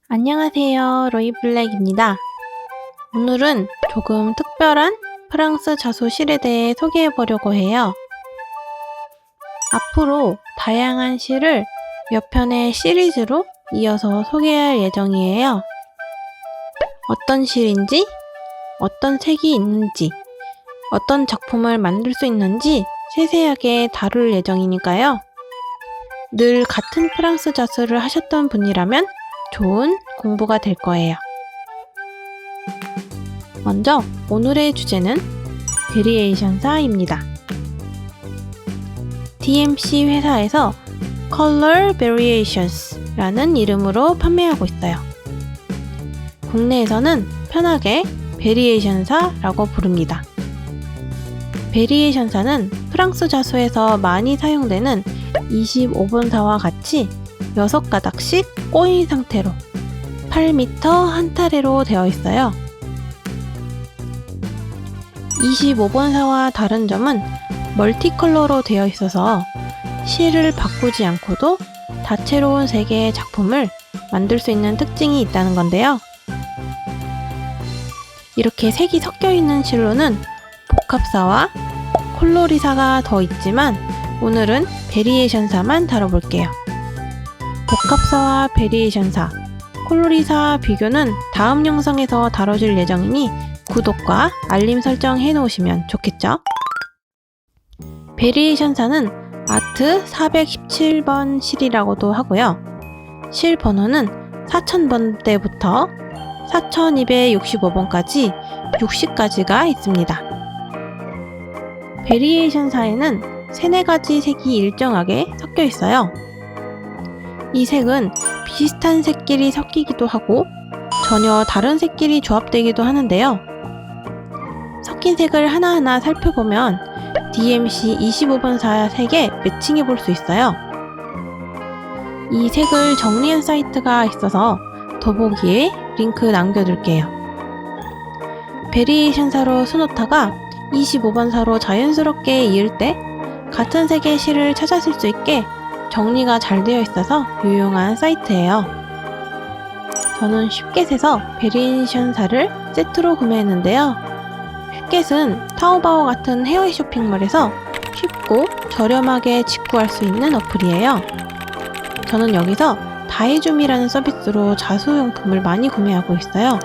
안녕하세요. 로이블랙입니다. 오늘은 조금 특별한 프랑스 자수 시에 대해 소개해 보려고 해요. 앞으로 다양한 시를 몇 편의 시리즈로 이어서 소개할 예정이에요. 어떤 시인지, 어떤 색이 있는지, 어떤 작품을 만들 수 있는지 세세하게 다룰 예정이니까요. 늘 같은 프랑스 자수를 하셨던 분이라면 좋은 공부가 될 거예요. 먼저 오늘의 주제는 베리에이션사입니다. DMC 회사에서 Color Variations 라는 이름으로 판매하고 있어요. 국내에서는 편하게 베리에이션사라고 부릅니다. 베리에이션사는 프랑스 자수에서 많이 사용되는 25번사와 같이 6가닥씩 꼬인 상태로 8m 한 타래로 되어 있어요. 25번사와 다른 점은 멀티컬러로 되어 있어서 실을 바꾸지 않고도 다채로운 색의 작품을 만들 수 있는 특징이 있다는 건데요. 이렇게 색이 섞여 있는 실로는 복합사와 콜로리사가 더 있지만 오늘은 베리에이션사만 다뤄볼게요. 복합사와 베리에이션사, 콜로리사 비교는 다음 영상에서 다뤄질 예정이니 구독과 알림 설정 해놓으시면 좋겠죠? 베리에이션사는 아트 417번 실이라고도 하고요. 실 번호는 4000번대부터 4265번까지 60가지가 있습니다. 베리에이션사에는 3-4가지 색이 일정하게 섞여 있어요. 이 색은 비슷한 색끼리 섞이기도 하고 전혀 다른 색끼리 조합되기도 하는데요. 섞인 색을 하나하나 살펴보면 DMC 25번사 색에 매칭해 볼 수 있어요. 이 색을 정리한 사이트가 있어서 더보기에 링크 남겨둘게요. 베리에이션사로 수놓다가 25번사로 자연스럽게 이을 때 같은 색의 실을 찾았을 수 있게 정리가 잘 되어 있어서 유용한 사이트예요. 저는 쉽겟에서 베리에이션사를 세트로 구매했는데요. 쉽겟은 타오바오 같은 해외 쇼핑몰에서 쉽고 저렴하게 직구할 수 있는 어플이에요. 저는 여기서 다이줌이라는 서비스로 자수용품을 많이 구매하고 있어요.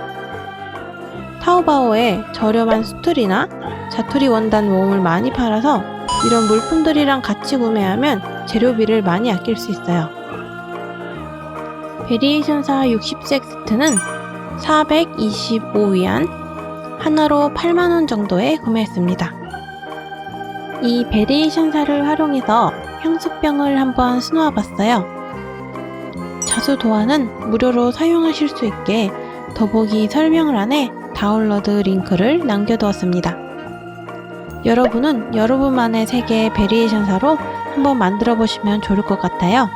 타오바오에 저렴한 수틀이나 자투리 원단 모음을 많이 팔아서 이런 물품들이랑 같이 구매하면 재료비를 많이 아낄 수 있어요. 베리에이션사 60색 세트는 425위안, 하나로 8만원 정도에 구매했습니다. 이 베리에이션사를 활용해서 향수병을 한번 수놓아봤어요. 자수 도안은 무료로 사용하실 수 있게 더보기 설명란에 다운로드 링크를 남겨두었습니다. 여러분은 여러분만의 색의 베리에이션사로 한번 만들어 보시면 좋을 것 같아요.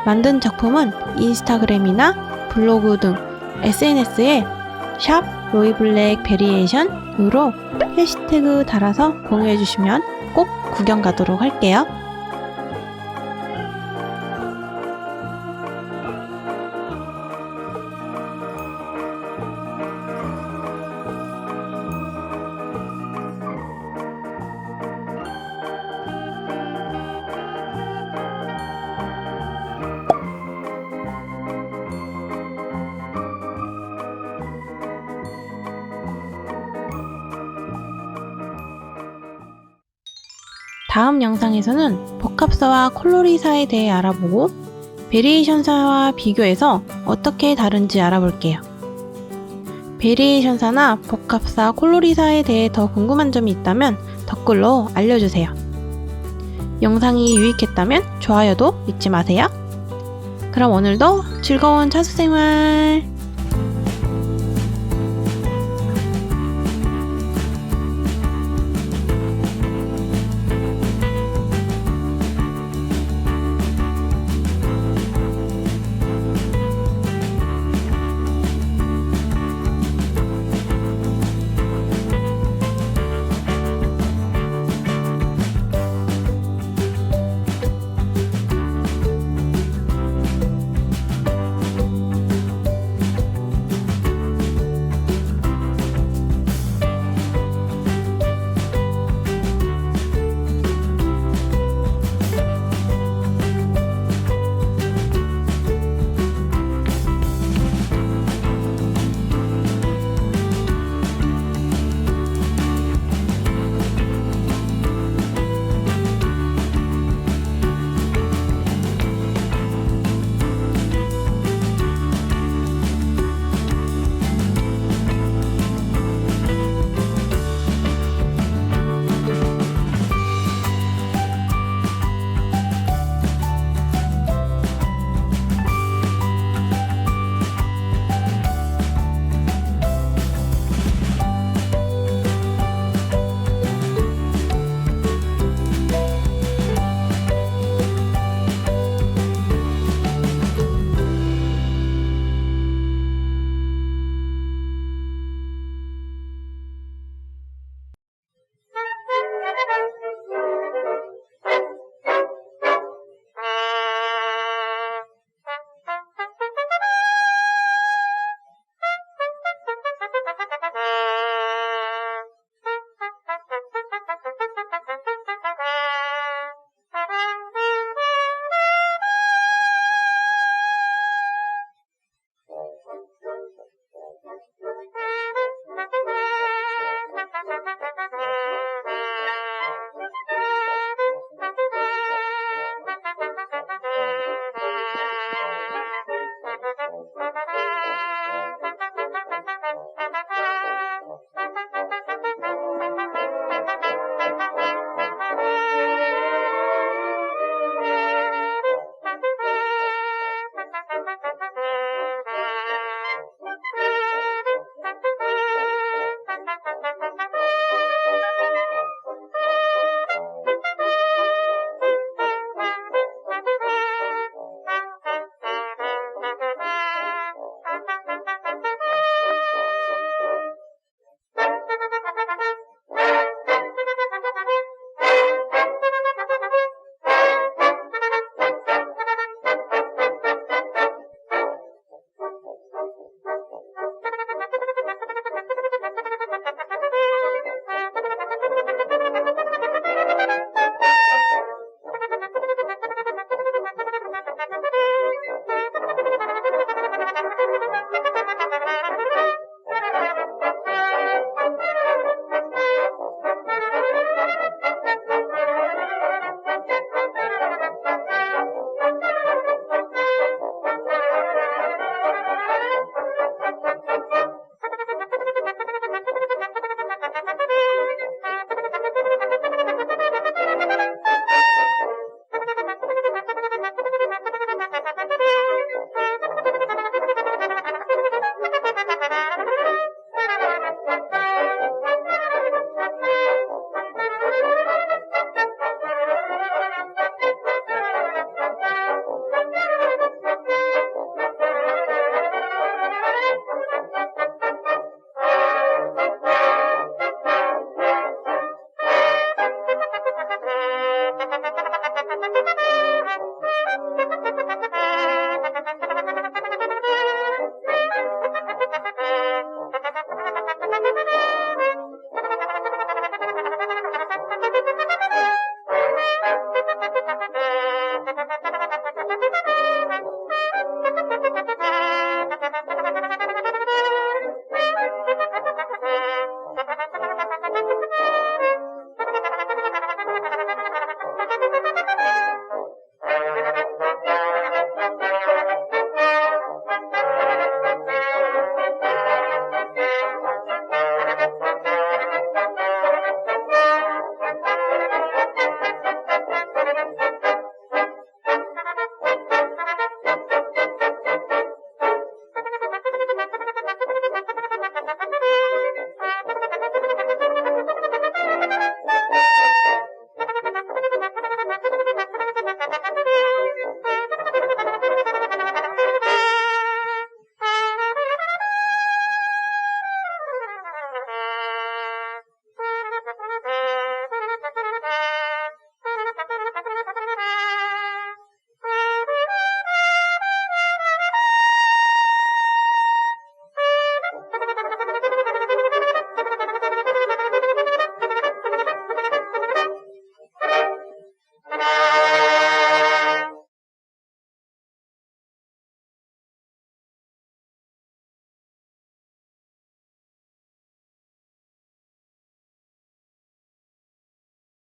만든 작품은 인스타그램이나 블로그 등 SNS에 샵 로이블랙 베리에이션으로 해시태그 달아서 공유해 주시면 꼭 구경 가도록 할게요. 다음 영상에서는 복합사와 콜로리사에 대해 알아보고 베리에이션사와 비교해서 어떻게 다른지 알아볼게요. 베리에이션사나 복합사, 콜로리사에 대해 더 궁금한 점이 있다면 댓글로 알려주세요. 영상이 유익했다면 좋아요도 잊지 마세요. 그럼 오늘도 즐거운 자수생활!